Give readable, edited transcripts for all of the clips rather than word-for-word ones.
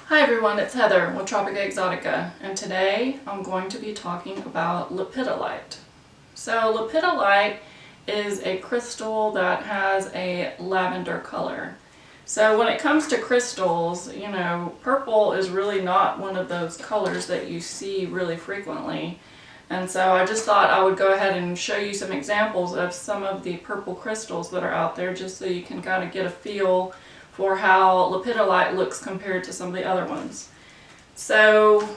Hi everyone, it's Heather with Tropica Exotica, and today I'm going to be talking about lepidolite. So lepidolite is a crystal that has a lavender color. So when it comes to crystals, you know, purple is really not one of those colors that you see really frequently. And so I just thought I would go ahead and show you some examples of some of the purple crystals that are out there, just so you can kind of get a feel for how lepidolite looks compared to some of the other ones. So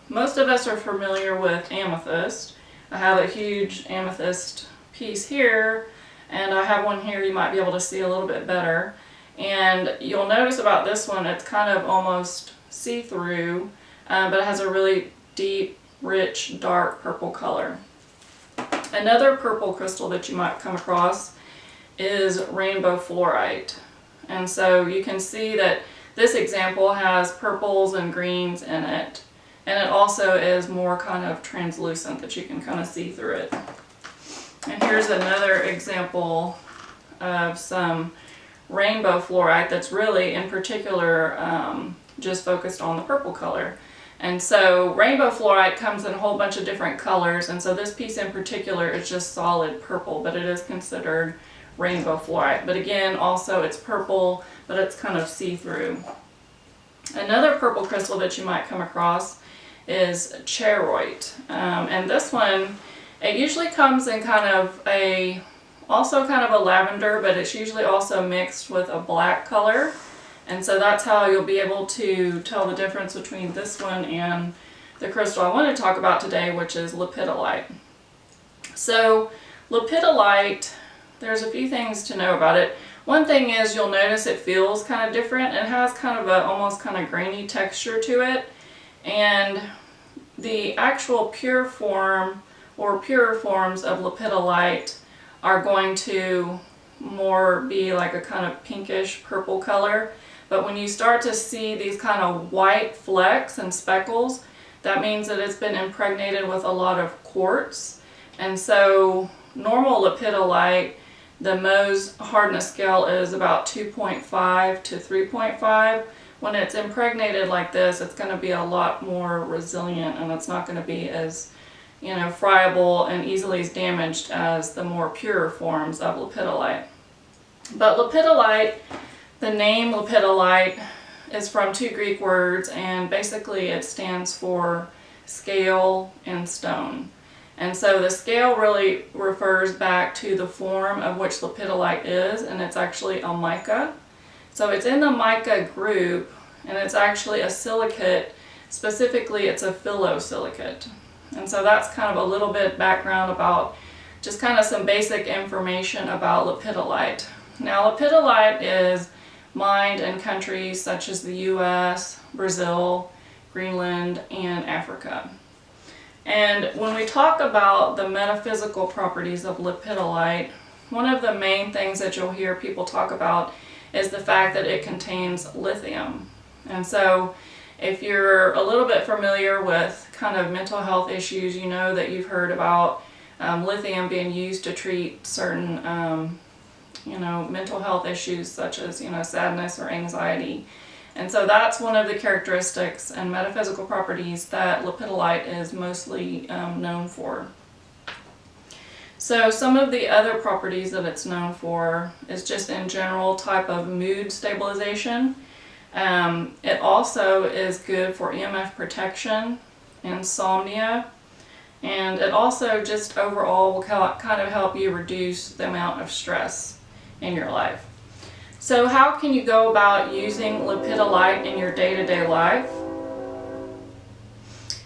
most of us are familiar with amethyst. I have a huge amethyst piece here, and I have one here you might be able to see a little bit better. And you'll notice about this one, it's kind of almost see-through, but it has a really deep, rich, dark purple color. Another purple crystal that you might come across is rainbow fluorite. And so you can see that this example has purples and greens in it. And it also is more kind of translucent, that you can kind of see through it. And here's another example of some rainbow fluorite that's really in particular just focused on the purple color. And so rainbow fluorite comes in a whole bunch of different colors, and so this piece in particular is just solid purple, but it is considered rainbow fluorite. But again, also it's purple, but it's kind of see-through. Another purple crystal that you might come across is charoite. And this one, it usually comes in also kind of a lavender, but it's usually also mixed with a black color. And so that's how you'll be able to tell the difference between this one and the crystal I want to talk about today, which is lepidolite. So lepidolite, there's a few things to know about it. One thing is you'll notice it feels kind of different. It has kind of a almost kind of grainy texture to it. And the actual pure form or purer forms of lepidolite are going to more be like a kind of pinkish purple color. But when you start to see these kind of white flecks and speckles, that means that it's been impregnated with a lot of quartz. And so normal lepidolite, the Mohs hardness scale is about 2.5 to 3.5. When it's impregnated like this, it's going to be a lot more resilient, and it's not going to be as, you know, friable and easily as damaged as the more pure forms of lepidolite. But lepidolite, the name lepidolite is from two Greek words, and basically it stands for scale and stone. And so the scale really refers back to the form of which lepidolite is, and it's actually a mica. So it's in the mica group, and it's actually a silicate. Specifically, it's a phyllosilicate. And so that's kind of a little bit background about just kind of some basic information about lepidolite. Now, lepidolite is mined in countries such as the US, Brazil, Greenland, and Africa. And when we talk about the metaphysical properties of lepidolite, one of the main things that you'll hear people talk about is the fact that it contains lithium. And so if you're a little bit familiar with kind of mental health issues, you know that you've heard about lithium being used to treat certain mental health issues such as, sadness or anxiety. And so that's one of the characteristics and metaphysical properties that lepidolite is mostly known for. So some of the other properties that it's known for is just in general type of mood stabilization. It also is good for EMF protection, insomnia, and it also just overall will kind of help you reduce the amount of stress in your life. So how can you go about using lepidolite in your day-to-day life?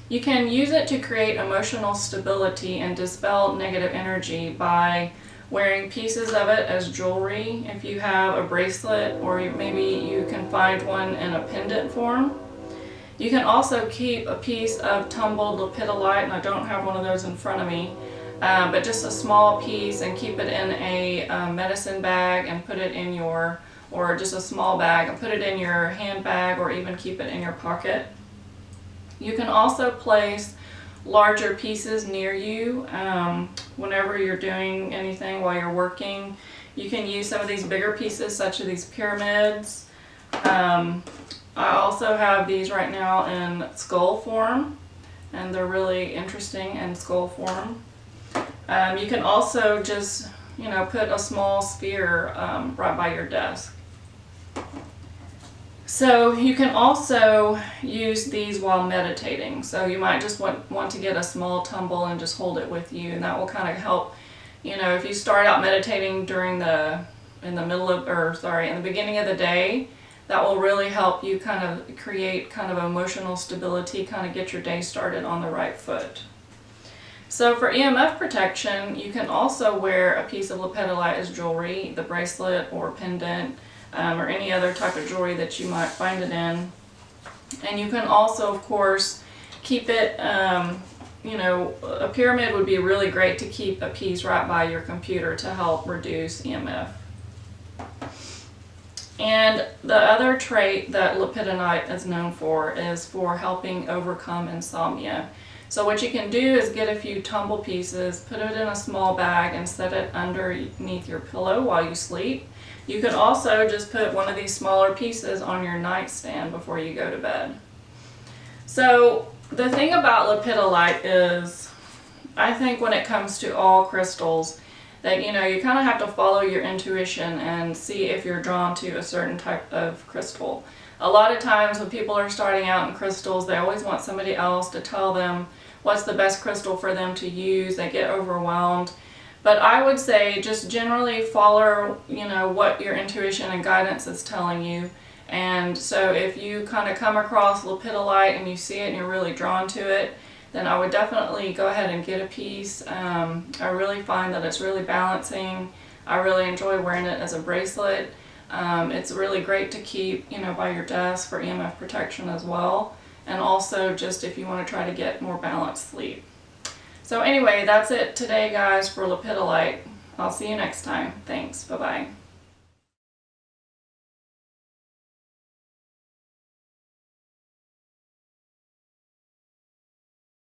You can use it to create emotional stability and dispel negative energy by wearing pieces of it as jewelry. If you have a bracelet, or maybe you can find one in a pendant form. You can also keep a piece of tumbled lepidolite, and I don't have one of those in front of me, but just a small piece, and keep it in a medicine bag and put it in or just a small bag and put it in your handbag, or even keep it in your pocket. You can also place larger pieces near you whenever you're doing anything while you're working. You can use some of these bigger pieces, such as these pyramids, I also have these right now in skull form, and they're really interesting in skull form. You can also just, put a small sphere right by your desk. So you can also use these while meditating. So you might just want to get a small tumble and just hold it with you, and that will kind of help. If you start out meditating in the beginning of the day, that will really help you kind of create kind of emotional stability, kind of get your day started on the right foot. So for EMF protection, you can also wear a piece of lepidolite as jewelry, the bracelet or pendant, or any other type of jewelry that you might find it in. And you can also, of course, keep it, a pyramid would be really great to keep a piece right by your computer to help reduce EMF. And the other trait that lepidolite is known for is for helping overcome insomnia. So what you can do is get a few tumble pieces, put it in a small bag, and set it underneath your pillow while you sleep. You could also just put one of these smaller pieces on your nightstand before you go to bed. So the thing about lepidolite is, I think when it comes to all crystals, that you kind of have to follow your intuition and see if you're drawn to a certain type of crystal. A lot of times when people are starting out in crystals, they always want somebody else to tell them what's the best crystal for them to use. They get overwhelmed. But I would say just generally follow, what your intuition and guidance is telling you. And so if you kind of come across lepidolite and you see it and you're really drawn to it, then I would definitely go ahead and get a piece. I really find that it's really balancing. I really enjoy wearing it as a bracelet. It's really great to keep, by your desk for EMF protection as well. And also just if you want to try to get more balanced sleep. So anyway, that's it today, guys, for lepidolite. I'll see you next time. Thanks. Bye-bye.